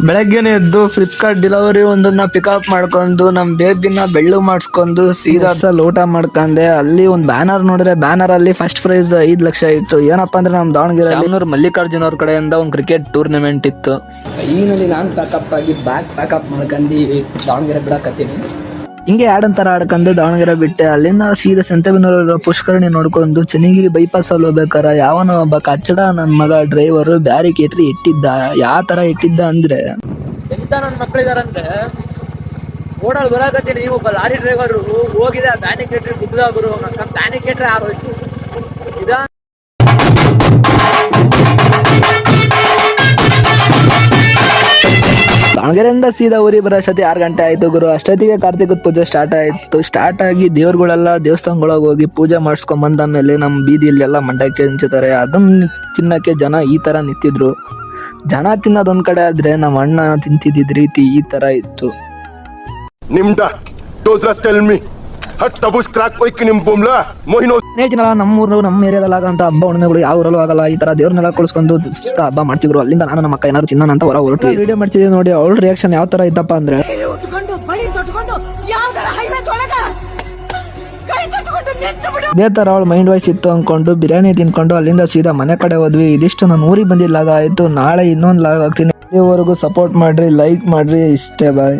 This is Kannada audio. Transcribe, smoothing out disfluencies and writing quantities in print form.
ಬೆಳಗ್ಗೆನೆ ಎದ್ದು ಫ್ಲಿಪ್ಕಾರ್ಟ್ ಡೆಲಿವರಿ ಒಂದನ್ನ ಪಿಕಪ್ ಮಾಡ್ಕೊಂಡು ನಮ್ ಬೇಬಿನ ಬೆಳ್ಳು ಮಾಡಿಸ್ಕೊಂಡು ಸೀದಾ ಊಟ ಮಾಡ್ಕೊಂಡೆ. ಅಲ್ಲಿ ಒಂದು ಬ್ಯಾನರ್ ನೋಡಿದ್ರೆ ಬ್ಯಾನರ್ ಅಲ್ಲಿ ಫಸ್ಟ್ ಪ್ರೈಸ್ 5 ಲಕ್ಷ ಇತ್ತು. ಏನಪ್ಪಾ ಅಂದ್ರೆ ನಮ್ ದಾವಣಗೆರೆ ಮಲ್ಲಿಕಾರ್ಜುನ್ ಅವ್ರ ಕಡೆಯಿಂದ ಒಂದು ಕ್ರಿಕೆಟ್ ಟೂರ್ನಮೆಂಟ್ ಇತ್ತು. ಈನಲ್ಲಿ ನಾನು ಪ್ಯಾಕಪ್ ಆಗಿ ಬ್ಯಾಗ್ ಪ್ಯಾಕಪ್ ಮಾಡ್ಕೊಂಡು ದಾವಣಗೆರೆ ಬಿಡಕತ್ತೀನಿ. ಹಿಂಗೆ ಆಡಂತರ ಆಡ್ಕೊಂಡು ದಾವಣಗೆರೆ ಬಿಟ್ಟೆ. ಅಲ್ಲಿಂದ ಸೀದಾ ಸಂತೆಬೆನ್ನೂರು ಪುಷ್ಕರಣಿ ನೋಡ್ಕೊಂಡು ಚನ್ನಗಿರಿ ಬೈಪಾಸ್ ಅಲ್ಲಿ ಹೋಗ್ಬೇಕಾರ ಯಾವನೋ ಒಬ್ಬ ಕಚ್ಚಡ ನನ್ನ ಮಗ ಡ್ರೈವರ್ ಬ್ಯಾರಿಕೇಟ್ರಿ ಇಟ್ಟಿದ್ದ. ಯಾವ ತರ ಇಟ್ಟಿದ್ದ ಅಂದ್ರೆ ಎಂತ ನನ್ನ ಮಕ್ಕಳಿದಾರಂದ್ರೆ ಓಡಲ್ ಬರಾಕತ್ತೀನಿ. ನೀವು ಒಬ್ಬ ಲಾರಿ ಡ್ರೈವರ್ ಹೋಗಿದೆ ಬ್ಯಾರಿಕೇಟ್ರಿ ಗುಡ್ದಾಗರು ಬ್ಯಾರಿಕೇಟ್ರಿ ಆರೋಯ್ತು. ಇದ ದಾವಣಗೆರೆಯಿಂದ ಸೀದಾ ಊರಿಗೆ ಬರೋ ಅಷ್ಟೊತ್ತಿಗೆ 6 ಗಂಟೆ ಆಯ್ತು ಗುರು. ಅಷ್ಟೊತ್ತಿಗೆ ಕಾರ್ತಿಕದ ಪೂಜೆ ಸ್ಟಾರ್ಟ್ ಆಯ್ತು. ಸ್ಟಾರ್ಟ್ ಆಗಿ ದೇವ್ರುಗಳೆಲ್ಲ ದೇವಸ್ಥಾನಗಳಿಗೆ ಹೋಗಿ ಪೂಜೆ ಮಾಡಿಸ್ಕೊಂಡ್ ಬಂದ ಮೇಲೆ ನಮ್ಮ ಬೀದಿಯಲ್ಲೆಲ್ಲ ಮಂಡಕ್ಕಿ ಹಂಚುತ್ತಾರೆ. ಅದನ್ನ ತಿನ್ನಕ್ಕೆ ಜನ ಈ ತರ ನಿಂತಿದ್ರು. ಜನ ತಿನ್ನೋದೊಂದ್ ಕಡೆ ಆದ್ರೆ ನಮ್ಮ ಅಣ್ಣ ತಿಂತಿದ್ದ ರೀತಿ ಈ ತರ ಇತ್ತು. ನಮ್ಮೂರು ನಮ್ಮ ಏರಿಯಾದಲ್ಲಿ ಆಗಂತ ಹಬ್ಬ ಹುಣ್ಣಿಮೆಗಳು ಯಾವ ಊರಲ್ಲೂ ಆಗಲ್ಲ. ಈ ತರ ದೇವ್ರನ್ನೆಲ್ಲ ಕೊಳಿಸ್ಕೊಂಡು ಹಬ್ಬ ಮಾಡ್ತಿದ್ರು. ಅಲ್ಲಿಂದ ನಾನು ನಮ್ಮ ಅಕ್ಕ ಏನಾದ್ರು ತಿನ್ನೋಣ ಅಂತ ಹೊರಟು ವಿಡಿಯೋ ಮಾಡ್ತಿದ್ದೆ. ನೋಡಿ ಅವಳ ರಿಯಾಕ್ಷನ್ ಯಾವ ತರ ಇದ್ದಪ್ಪ ಅಂದ್ರೆ ಇದೇ ತರ ಅವಳ ಮೈಂಡ್ ವಾಯ್ಸ್ ಇತ್ತು ಅನ್ಕೊಂಡು ಬಿರಿಯಾನಿ ತಿನ್ಕೊಂಡು ಅಲ್ಲಿಂದ ಸೀದಾ ಮನೆ ಕಡೆ ಹೋದ್ವಿ. ಇದಿಷ್ಟು ನಾನು ಊರಿಗೆ ಬಂದಿದ್ದ ಲಾಗ ಆಯ್ತು. ನಾಳೆ ಇನ್ನೊಂದು ಲಾಗ್ ಆಗ್ತೀನಿ. ಇಲ್ಲಿವರೆಗೂ ಸಪೋರ್ಟ್ ಮಾಡ್ರಿ, ಲೈಕ್ ಮಾಡ್ರಿ. ಇಷ್ಟೇ ಬಾಯ್.